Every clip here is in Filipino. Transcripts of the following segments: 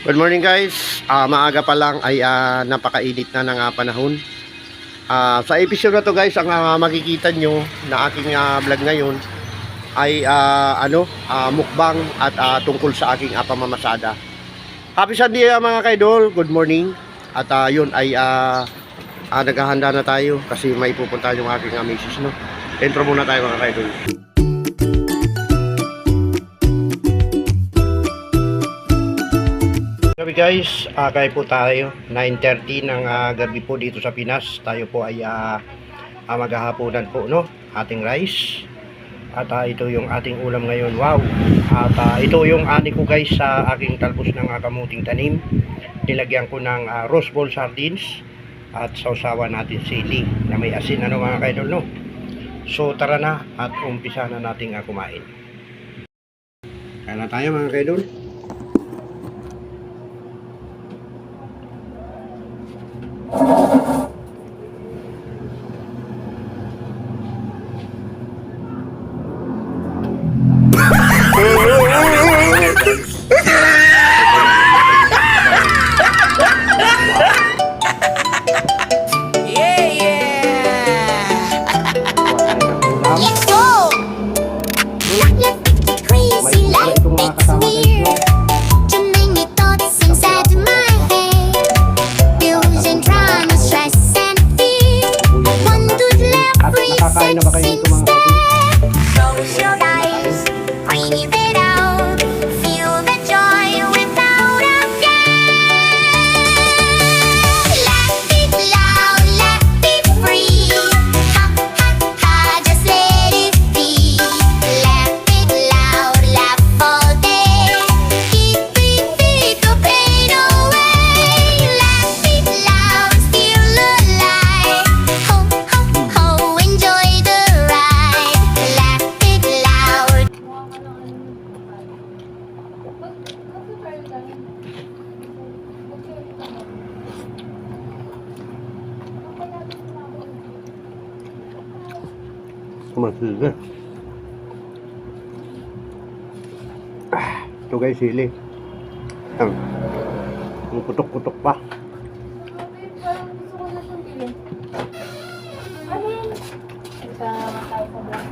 Good morning guys. Maaga pa lang ay napakainit na ng panahon. Sa episode na to guys, ang makikita nyo na aking vlog ngayon ay mukbang at tungkol sa aking pamamasada. Happy Sunday mga kaidol. Good morning. At yun ay naghahanda na tayo kasi may pupunta yung aking misis, no. Intro muna tayo mga kaidol. Gabi guys, kaya po tayo 9:30 ng gabi po dito sa Pinas. Tayo po ay maghahaponan po, no, ating rice. At ito yung ating ulam ngayon. Wow. At ito yung ani ko guys sa aking talbos ng kamuting tanim. Nilagyan ko ng roast ball sardines at sausawan natin sili na may asin, ano mga kaidol, no. So tara na at umpisa na nating kumain. Kaya na tayo mga kaidol. Nakakain na ba kayo nito mga kapatid? Close your eyes, breathe it out, feel the joy without a care. Laugh it loud, laugh it free. Ha ha ha, just let it be. Laugh it loud, laugh all day. Keep the pain away. Laugh it loud, still alive. Ho ho ho, enjoy the ride. Laugh it loud. Kumasiga. Ito guys, sili. Ang putok-putok pa. Parang gusto ko na siyang bilhin. Ano yun? Isama tayo sa vlog.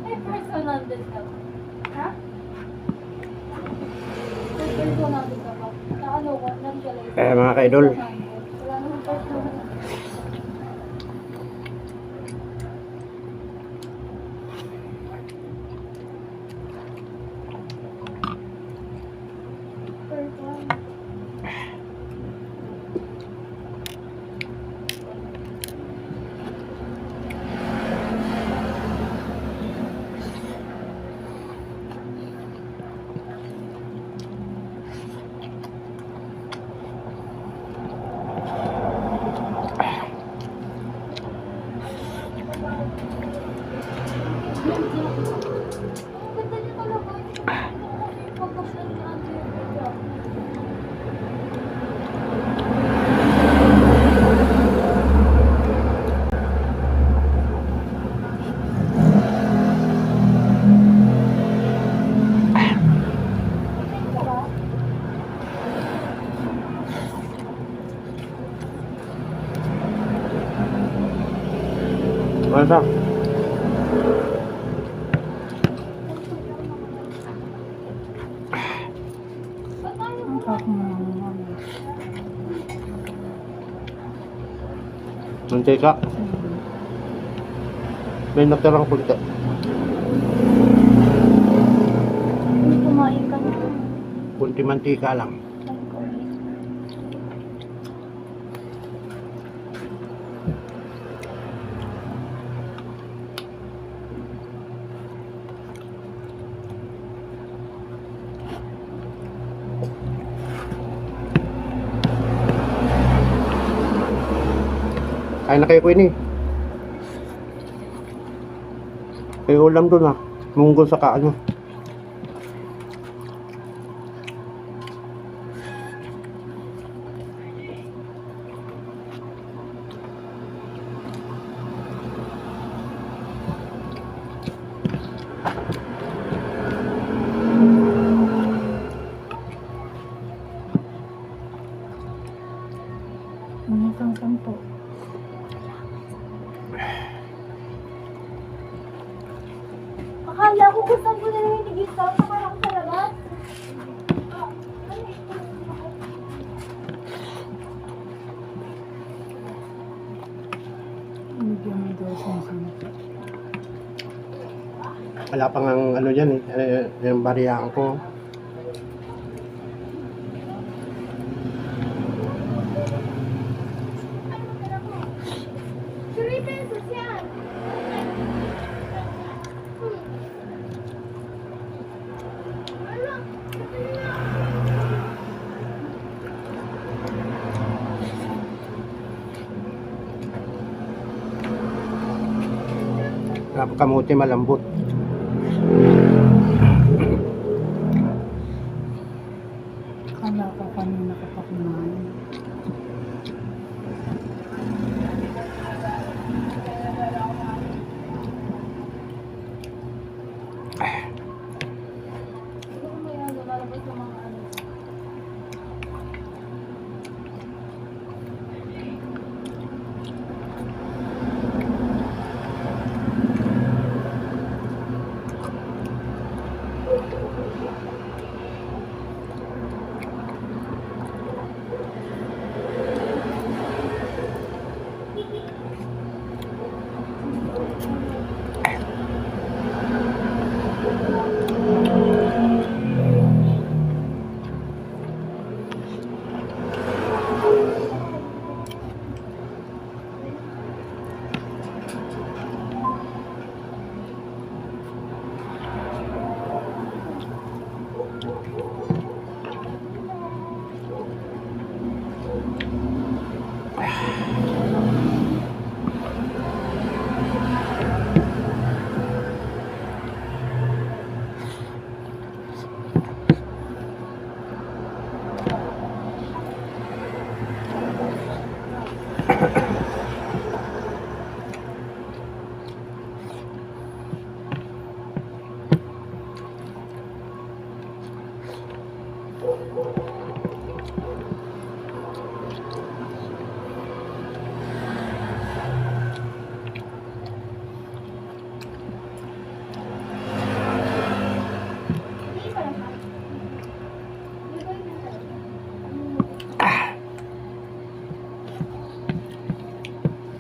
May personal discount. Ha? May personal discount. Naano ko, nag-realize. Mga kaidol, Wala naman personal. Personal. Mantika. May natirang kunti. Kumain ka na. Kunti mantika lang. Kain na kayo, Queenie. May ulam doon ah. Munggo sa kaano. Minitang sampo. Akala ko kung saan ko na lang nagigisa. Akala ko sa labas. Medyo may dosing sampo. Wala pang ang ano dyan eh. Yung bariyaan ko. Kamuti malambot. Akala ko kanina ka pa kumain.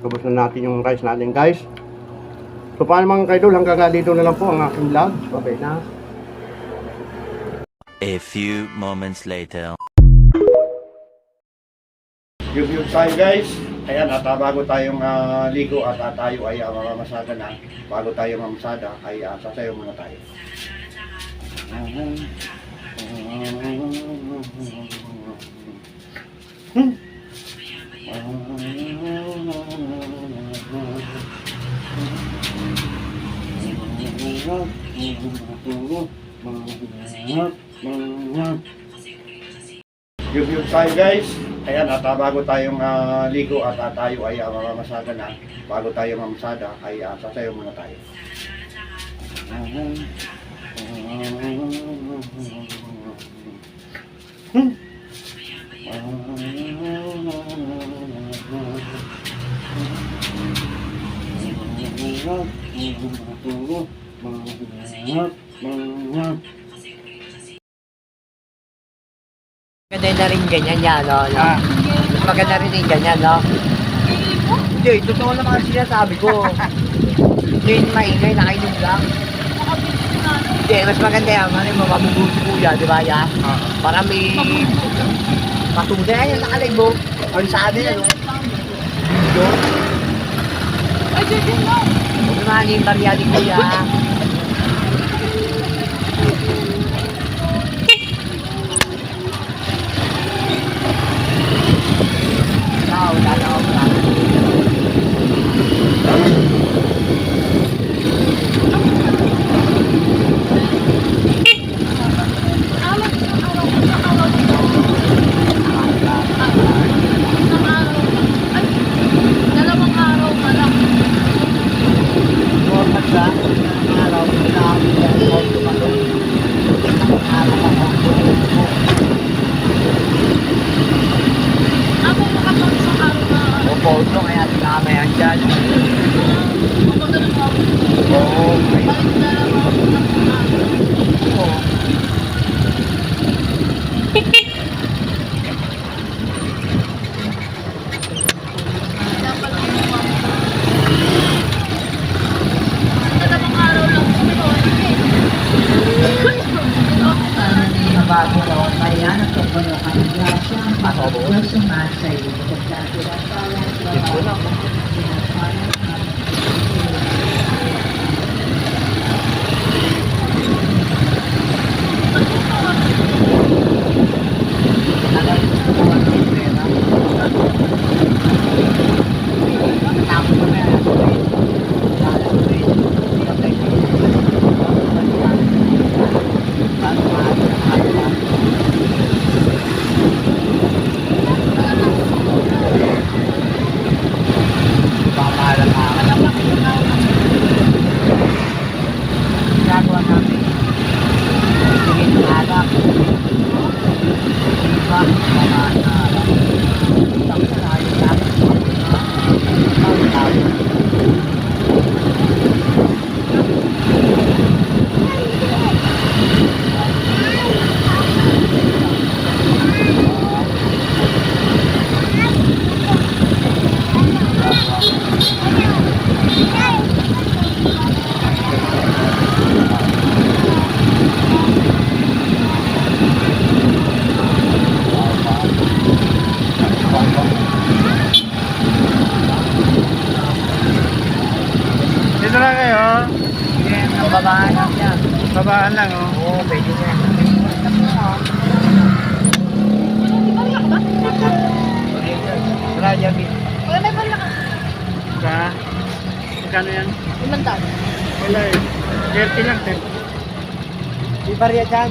Tapos na natin yung rice natin, guys. So paano mga kaidol, hanggang dito na lang po ang aking vlog. Okay na. A few moments later. Yung tayo, guys. Ayan, at bago tayong ligo at tayo ay mamasada na. Bago tayo mamasada ay sasayaw muna tayo. Yung tayo, guys. Ayan, at bago tayong ligo at tayo ay mamasada na. Bago tayo mamasada ay sasayaw muna tayo. Maganda na rin ganyan yan, no? Maganda rin yung ganyan, no? Hindi, totoo naman ang sinasabi ko. Hindi maingay, nakainom lang. Hindi, mas maganda yan. Ano yung mabubuti kuya, di ba yan? Para may patunay. Ayan, nakalibo. Ano sa amin, ano? Video. Ay, Jojo, no! Huwag naman yung barya ni kuya. Wala na ako. Dalawang araw pa lang. Normal ba? Araw, Ako makapag isang araw na. Opo, ito kaya sinamayan dyan. Ako na lang ako. Oo, Balik na lang ako ng araw. oo. Dapat yung mga. Dalawang araw lang po ito. Sa bago ko, kaya nagkakulo ka ng grasya, makakabot sumasa iyo. Ito lang. Ginagawa namin. Tingin ng alak. Iba, mga alak. Ang salayo namin. Ang tawag. Dito lang kayo. Yan, ang babaan lang yan. Babaan lang, oh. Oo, pwede na. Di ba riyak ba? Wala dyan, Bin. Wala may bala ka. Sa? Magkano yan? Imantan. Wala eh. 30 lang, 30. Di barya dyan.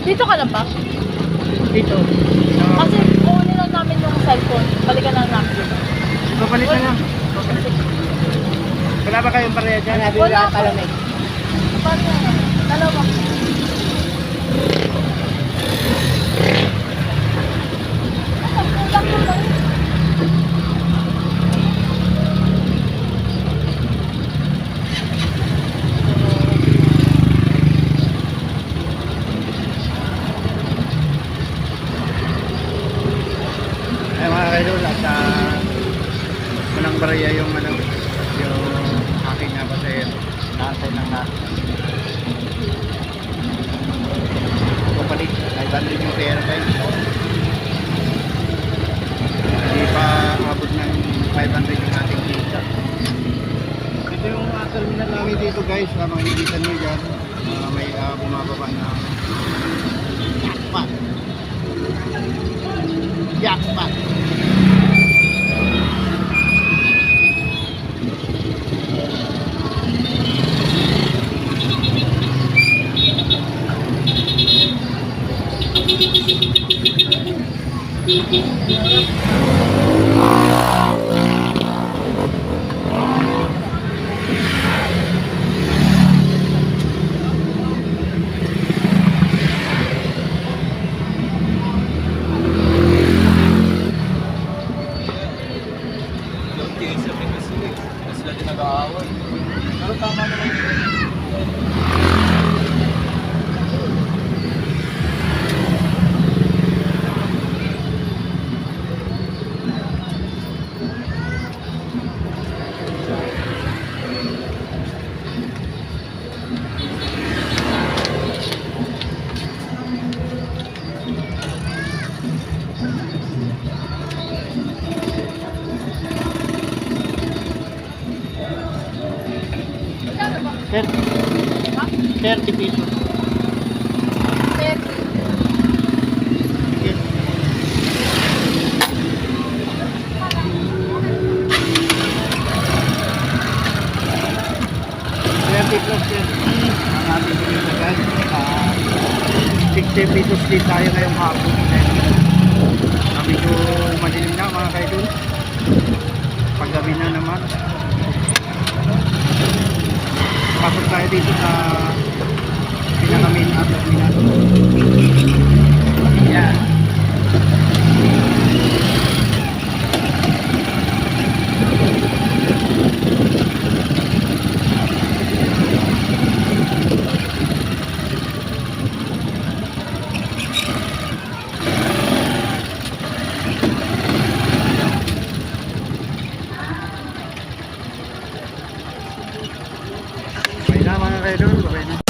Dito ka na ba? Dito. Kasi kunin lang namin yung cellphone. Balikan lang namin dito. Papalit na lang. Wala ba kayong pareha dyan? Sinabi Wala wala pa. palamig. Paano yan? Dalawa. Kulang mo lang. Ay mga kaidol, at walang barya yung ano, yung aking nga pasahero. Nakasay lang na. Papalit, ay bandin yung pera kayo. Hindi pa abot ng 500 yung ating kita. Ito yung terminal namin dito guys, makikita nyo dyan. May bumababa na jackpot. Jackpot. 30 pesos. 30. Yes. Plus 30 ang ating pinilagay. 60 pesos din tayo ngayong hapon. Medyo madilim na mga kaidol. Paggabi na naman. Pasok tayo dito sa pinaka-main at terminal. Yan. Okay na mga kaidol, okay na.